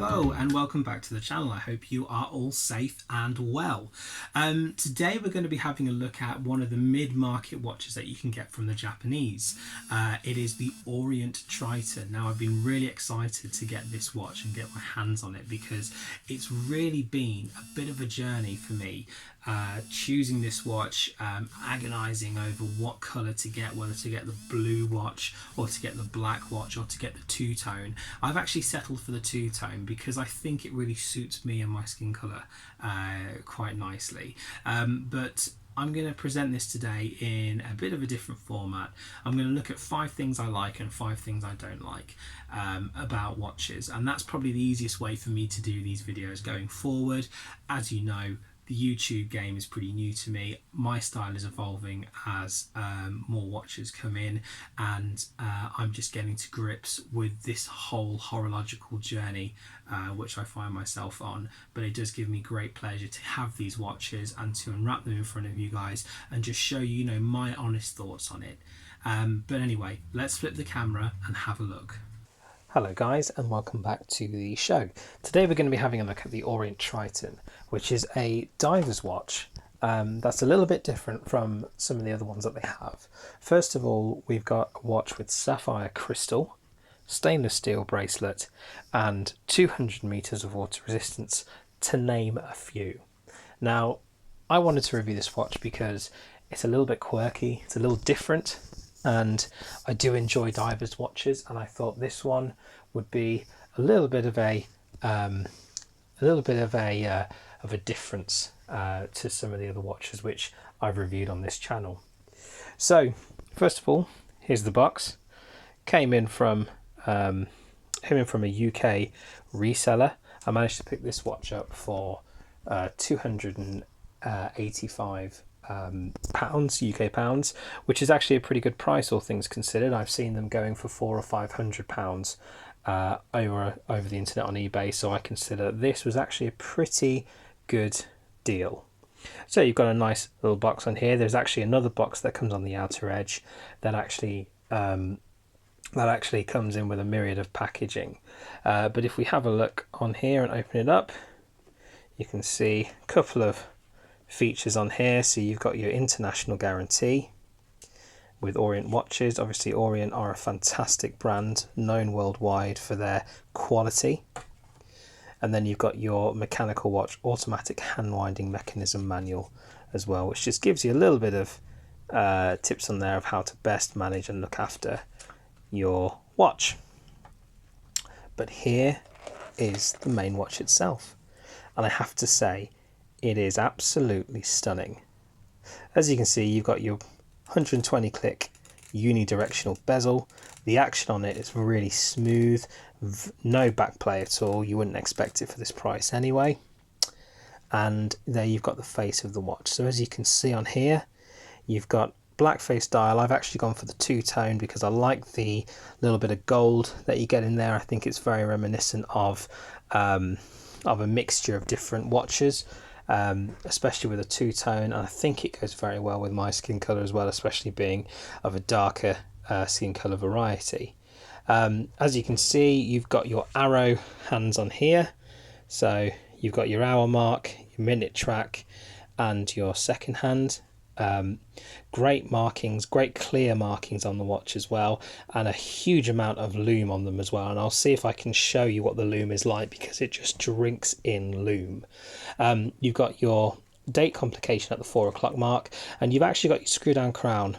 Hello and welcome back to the channel. I hope you are all safe and well. Today we're going to be having a look at one of the mid-market watches that you can get from the Japanese. It is the Orient Triton. Now I've been really excited to get this watch and get my hands on it because it's really been a bit of a journey for me. Choosing this watch, agonizing over what color to get, whether to get the blue watch or to get the black watch or to get the two-tone. I've actually settled for the two-tone because I think it really suits me and my skin color quite nicely. But I'm going to present this today in a bit of a different format. I'm going to look at 5 things I like and 5 things I don't like about watches, and that's probably the easiest way for me to do these videos going forward. As you know, the YouTube game is pretty new to me. My style is evolving as more watches come in, and I'm just getting to grips with this whole horological journey which I find myself on. But it does give me great pleasure to have these watches and to unwrap them in front of you guys and just show you, my honest thoughts on it. But anyway, let's flip the camera and have a look. Hello guys, and welcome back to the show. Today we're going to be having a look at the Orient Triton, which is a diver's watch that's a little bit different from some of the other ones that they have. First of all, we've got a watch with sapphire crystal, stainless steel bracelet, and 200 meters of water resistance, to name a few. Now, I wanted to review this watch because it's a little bit quirky, it's a little different, and I do enjoy divers watches, and I thought this one would be a little bit of a difference to some of the other watches which I've reviewed on this channel. So first of all, here's the box. Came in from a UK reseller. I managed to pick this watch up for 285 pounds, UK pounds, which is actually a pretty good price, all things considered. I've seen them going for £400 or £500 over the internet on eBay, so I consider this was actually a pretty good deal. So you've got a nice little box on here. There's actually another box that comes on the outer edge that actually comes in with a myriad of packaging. But if we have a look on here and open it up, you can see a couple of features on here. So you've got your international guarantee with Orient watches. Obviously Orient are a fantastic brand, known worldwide for their quality. And then you've got your mechanical watch automatic hand winding mechanism manual as well, which just gives you a little bit of tips on there of how to best manage and look after your watch. But here is the main watch itself, and I have to say it is absolutely stunning. As you can see, you've got your 120 click unidirectional bezel. The action on it is really smooth, no back play at all. You wouldn't expect it for this price anyway. And there you've got the face of the watch. So as you can see on here, you've got black face dial. I've actually gone for the two-tone because I like the little bit of gold that you get in there. I think it's very reminiscent of a mixture of different watches, especially with a two-tone, and I think it goes very well with my skin color as well, especially being of a darker skin color variety. As you can see, you've got your arrow hands on here, so you've got your hour mark, your minute track, and your second hand. Great markings, great clear markings on the watch as well, and a huge amount of lume on them as well, and I'll see if I can show you what the lume is like because it just drinks in lume. You've got your date complication at the 4 o'clock mark, and you've actually got your screw down crown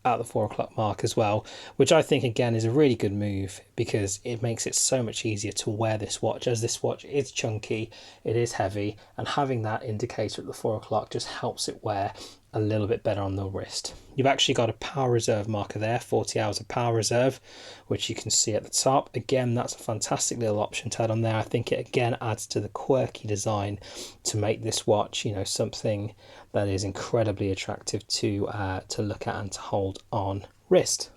at the 4 o'clock mark as well, which I think again is a really good move because it makes it so much easier to wear this watch, as this watch is chunky, it is heavy, and having that indicator at the 4 o'clock just helps it wear a little bit better on the wrist. You've actually got a power reserve marker there, 40 hours of power reserve, which you can see at the top. Again, that's a fantastic little option to add on there. I think it again adds to the quirky design to make this watch, something that is incredibly attractive to look at and to hold on wrist.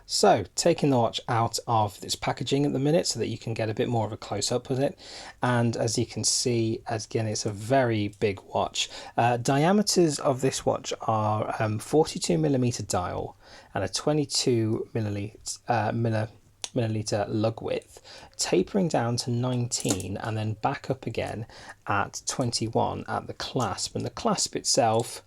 So taking the watch out of this packaging at the minute so that you can get a bit more of a close-up with it, and as you can see, again, it's a very big watch. Diameters of this watch are 42mm dial and a 22mm milliliter lug width, tapering down to 19 and then back up again at 21 at the clasp. And the clasp itself,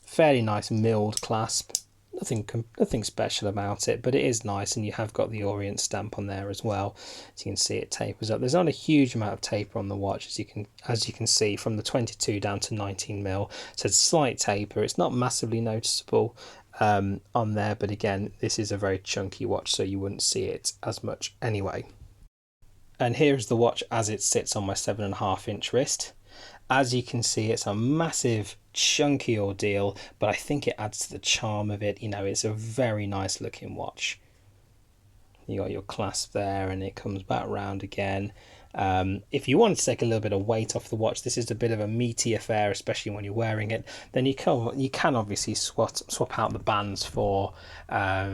fairly nice milled clasp. Nothing special about it, but it is nice, and you have got the Orient stamp on there as well. As you can see, it tapers up. There's not a huge amount of taper on the watch, as you can see, from the 22 down to 19 mil. So it's a slight taper. It's not massively noticeable on there, but again, this is a very chunky watch, so you wouldn't see it as much anyway. And here's the watch as it sits on my 7.5-inch wrist. As you can see, it's a massive chunky ordeal, but I think it adds to the charm of it. You know, it's a very nice looking watch. You got your clasp there, and it comes back round again. If you want to take a little bit of weight off the watch, this is a bit of a meaty affair, especially when you're wearing it. Then you can obviously swap out the bands for a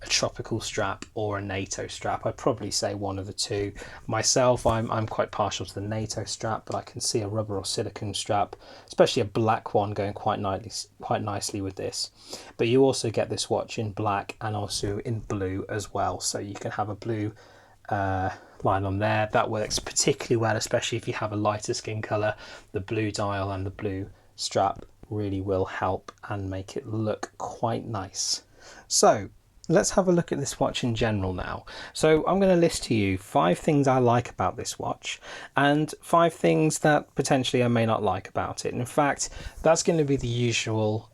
tropical strap or a NATO strap. I'd probably say one of the two. Myself, I'm quite partial to the NATO strap, but I can see a rubber or silicone strap, especially a black one, going quite nicely with this. But you also get this watch in black and also in blue as well, so you can have a blue line on there. That works particularly well, especially if you have a lighter skin color. The blue dial and the blue strap really will help and make it look quite nice. So let's have a look at this watch in general now. So I'm going to list to you 5 things I like about this watch and 5 things that potentially I may not like about it. In fact, that's going to be the usual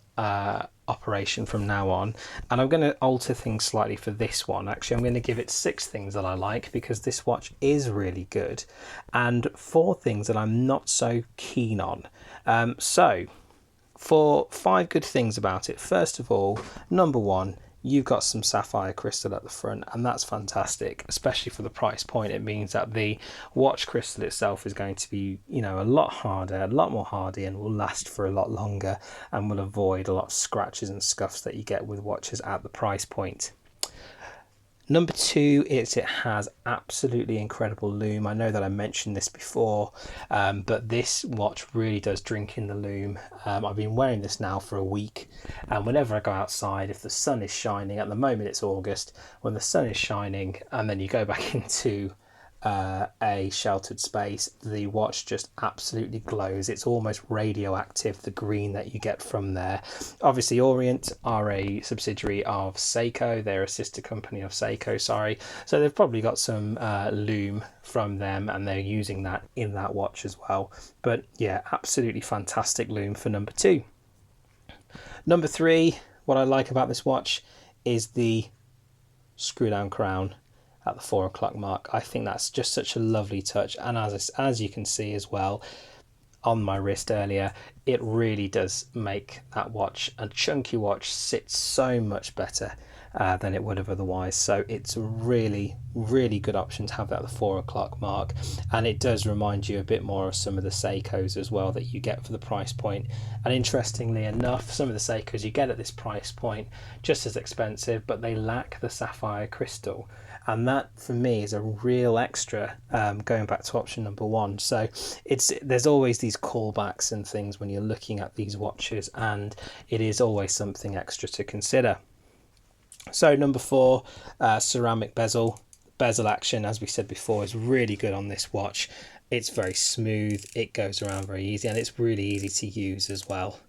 operation from now on, and I'm going to alter things slightly for this one. Actually, I'm going to give it 6 things that I like, because this watch is really good, and 4 things that I'm not so keen on. So for 5 good things about it, first of all, number 1, you've got some sapphire crystal at the front, and that's fantastic, especially for the price point. It means that the watch crystal itself is going to be, you know, a lot harder, a lot more hardy, and will last for a lot longer, and will avoid a lot of scratches and scuffs that you get with watches at the price point. Number 2 is it has absolutely incredible lume. I know that I mentioned this before, but this watch really does drink in the lume. I've been wearing this now for a week, and whenever I go outside, if the sun is shining, at the moment it's August, when the sun is shining and then you go back into a sheltered space, the watch just absolutely glows. It's almost radioactive, the green that you get from there. Obviously, Orient are a subsidiary of Seiko. They're a sister company of Seiko, sorry. So they've probably got some lume from them, and they're using that in that watch as well. But yeah, absolutely fantastic lume for number 2. Number 3, what I like about this watch is the screw down crown at the 4 o'clock mark. I think that's just such a lovely touch, and as you can see as well on my wrist earlier, it really does make that watch, a chunky watch, sit so much better than it would have otherwise. So it's a really good option to have that at the 4 o'clock mark, and it does remind you a bit more of some of the Seikos as well that you get for the price point. And interestingly enough, some of the Seikos you get at this price point just as expensive, but they lack the sapphire crystal, and that for me is a real extra, going back to option number 1. So there's always these callbacks and things when you're looking at these watches, and it is always something extra to consider. So number 4, ceramic bezel. Bezel action, as we said before, is really good on this watch. It's very smooth, it goes around very easy, and it's really easy to use as well.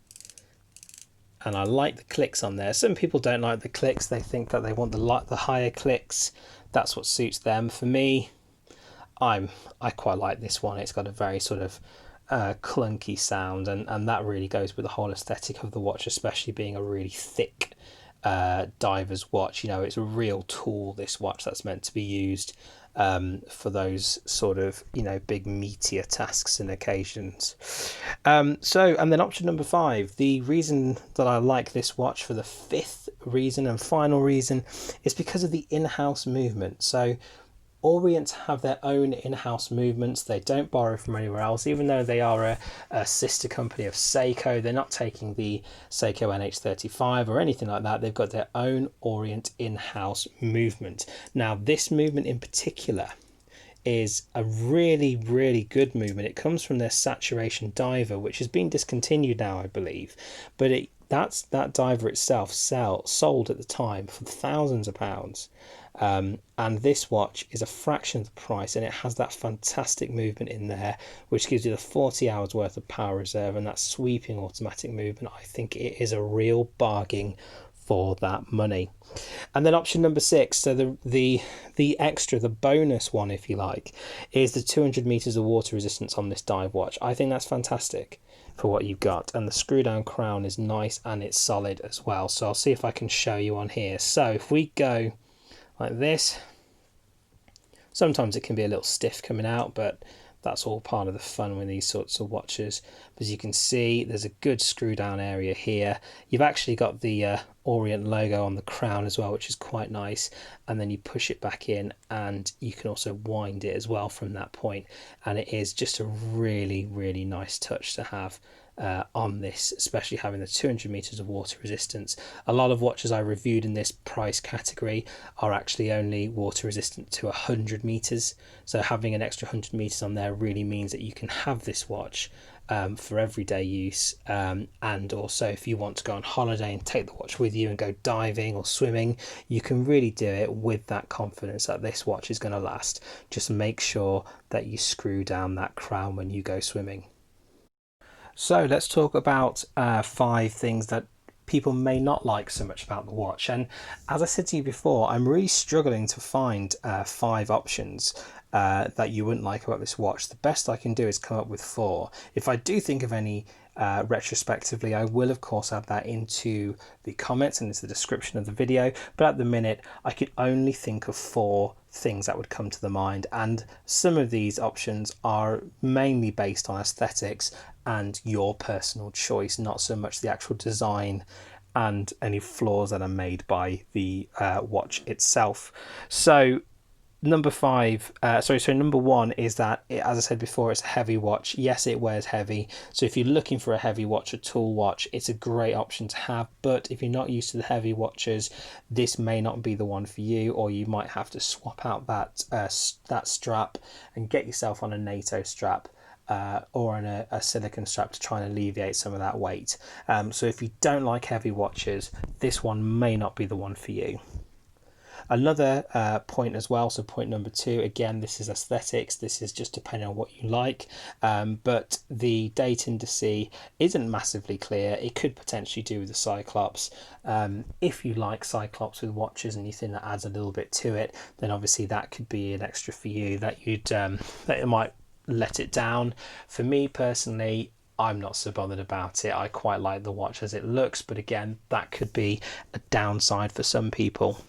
And I like the clicks on there. Some people don't like the clicks. They think that they want the higher clicks. That's what suits them. For me, I quite like this one. It's got a very sort of clunky sound, and that really goes with the whole aesthetic of the watch, especially being a really thick diver's watch. You know, it's a real tool, this watch, that's meant to be used for those sort of, you know, big meatier tasks and occasions. And then option number 5, the reason that I like this watch, for the 5th reason and final reason, is because of the in-house movement. So Orient have their own in-house movements. They don't borrow from anywhere else, even though they are a sister company of Seiko. They're not taking the Seiko NH35 or anything like that. They've got their own Orient in-house movement. Now, this movement in particular is a really good movement. It comes from their saturation diver, which has been discontinued now, I believe, but that diver itself sold at the time for thousands of pounds, And this watch is a fraction of the price, and it has that fantastic movement in there, which gives you the 40 hours worth of power reserve and that sweeping automatic movement. I think it is a real bargain for that money. And then option number 6, so the extra, the bonus one, if you like, is the 200 meters of water resistance on this dive watch. I think that's fantastic for what you've got, and the screw down crown is nice and it's solid as well. So I'll see if I can show you on here. So if we go like this, sometimes it can be a little stiff coming out, but that's all part of the fun with these sorts of watches. As you can see, there's a good screw down area here. You've actually got the Orient logo on the crown as well, which is quite nice. And then you push it back in, and you can also wind it as well from that point. And it is just a really, really nice touch to have on this, especially having the 200 meters of water resistance. A lot of watches I reviewed in this price category are actually only water resistant to 100 meters, so having an extra 100 meters on there really means that you can have this watch for everyday use, and also if you want to go on holiday and take the watch with you and go diving or swimming, you can really do it with that confidence that this watch is going to last. Just make sure that you screw down that crown when you go swimming. So let's talk about 5 things that people may not like so much about the watch. And as I said to you before, I'm really struggling to find 5 options that you wouldn't like about this watch. The best I can do is come up with 4. If I do think of any retrospectively, I will of course add that into the comments and into the description of the video, but at the minute I could only think of 4 things that would come to the mind, and some of these options are mainly based on aesthetics and your personal choice, not so much the actual design and any flaws that are made by the watch itself. So number 1 is that as I said before, it's a heavy watch. Yes, it wears heavy, so if you're looking for a heavy watch, a tool watch, it's a great option to have. But if you're not used to the heavy watches, this may not be the one for you, or you might have to swap out that strap and get yourself on a NATO strap, or on a silicone strap to try and alleviate some of that weight. So if you don't like heavy watches, this one may not be the one for you. Another point as well, so point number 2, again, this is aesthetics. This is just depending on what you like, but the date indice isn't massively clear. It could potentially do with the Cyclops. If you like Cyclops with watches and you think that adds a little bit to it, then obviously that could be an extra for you, that you'd that it might let it down. For me personally, I'm not so bothered about it. I quite like the watch as it looks, but again, that could be a downside for some people.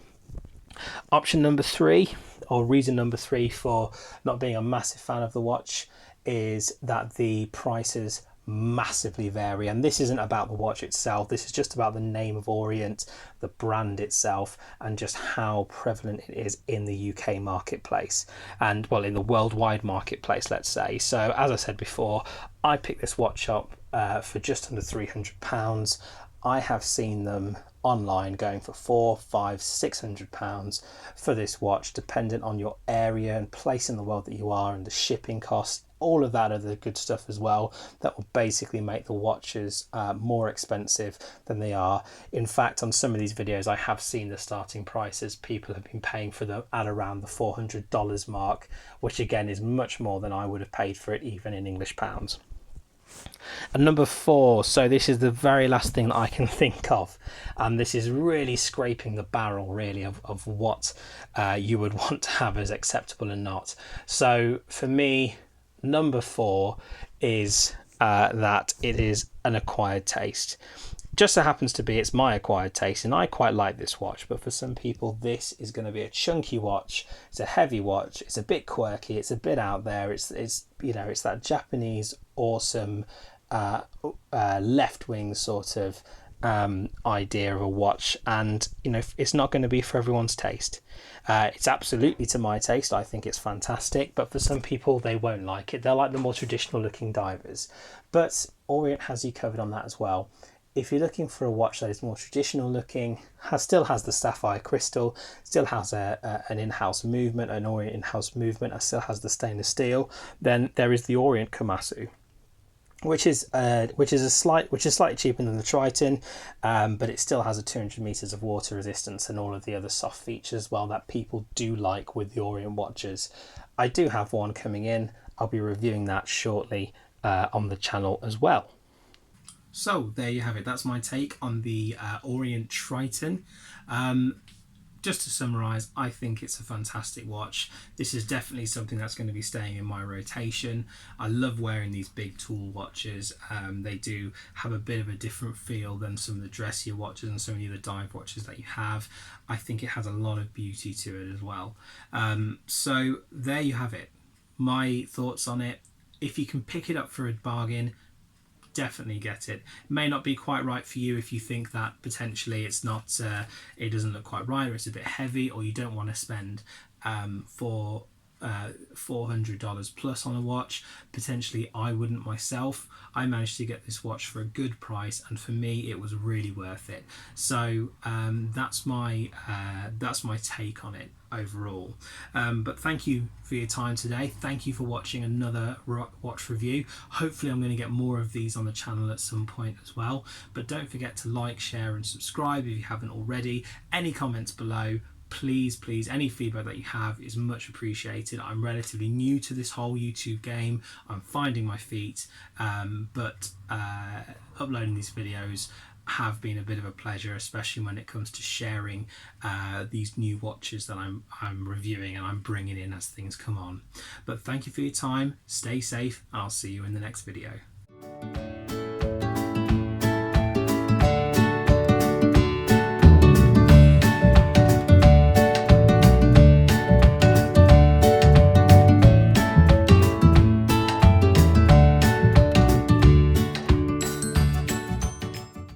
Option number 3, or reason number 3 for not being a massive fan of the watch, is that the prices massively vary. And this isn't about the watch itself, this is just about the name of Orient, the brand itself, and just how prevalent it is in the UK marketplace, and well, in the worldwide marketplace, let's say. So as I said before, I picked this watch up for just under £300. I have seen them online going for £400, £500, £600 for this watch, dependent on your area and place in the world that you are, and the shipping costs, all of that other good stuff as well, that will basically make the watches more expensive than they are. In fact, on some of these videos I have seen the starting prices. People have been paying for them at around the $400 mark, which again is much more than I would have paid for it even in English pounds. And number 4, so this is the very last thing that I can think of, and this is really scraping the barrel really of what you would want to have as acceptable and not. So for me, number 4 is that it is an acquired taste. Just so happens to be it's my acquired taste, and I quite like this watch, but for some people this is going to be a chunky watch. It's a heavy watch, it's a bit quirky, it's a bit out there, it's you know, it's that Japanese awesome left wing sort of idea of a watch, and you know, it's not going to be for everyone's taste. It's absolutely to my taste. I think it's fantastic, but for some people they won't like it. They'll like the more traditional looking divers, but Orient has you covered on that as well. If you're looking for a watch that is more traditional looking, still has the sapphire crystal, still has an in-house movement, an Orient in-house movement, and still has the stainless steel, then there is the Orient Komatsu. which is slightly cheaper than the Triton, but it still has a 200 meters of water resistance and all of the other soft features as well that people do like with the Orient watches. I do have one coming in. I'll be reviewing that shortly on the channel as well. So there you have it. That's my take on the Orient Triton. Just to summarise, I think it's a fantastic watch. This is definitely something that's going to be staying in my rotation. I love wearing these big tool watches. They do have a bit of a different feel than some of the dressier watches and some of the other dive watches that you have. I think it has a lot of beauty to it as well. So there you have it. My thoughts on it. If you can pick it up for a bargain, definitely get it. It may not be quite right for you if you think that potentially it's not, it doesn't look quite right, or it's a bit heavy, or you don't want to spend for $400 plus on a watch. Potentially I wouldn't myself. I managed to get this watch for a good price, and for me it was really worth it. So that's my take on it overall. But thank you for your time today. Thank you for watching another watch review. Hopefully I'm going to get more of these on the channel at some point as well. But don't forget to like, share and subscribe if you haven't already. Any comments below, please, any feedback that you have is much appreciated. I'm relatively new to this whole YouTube game. I'm finding my feet, but uploading these videos have been a bit of a pleasure, especially when it comes to sharing these new watches that I'm reviewing and I'm bringing in as things come on. But thank you for your time. Stay safe. I'll see you in the next video.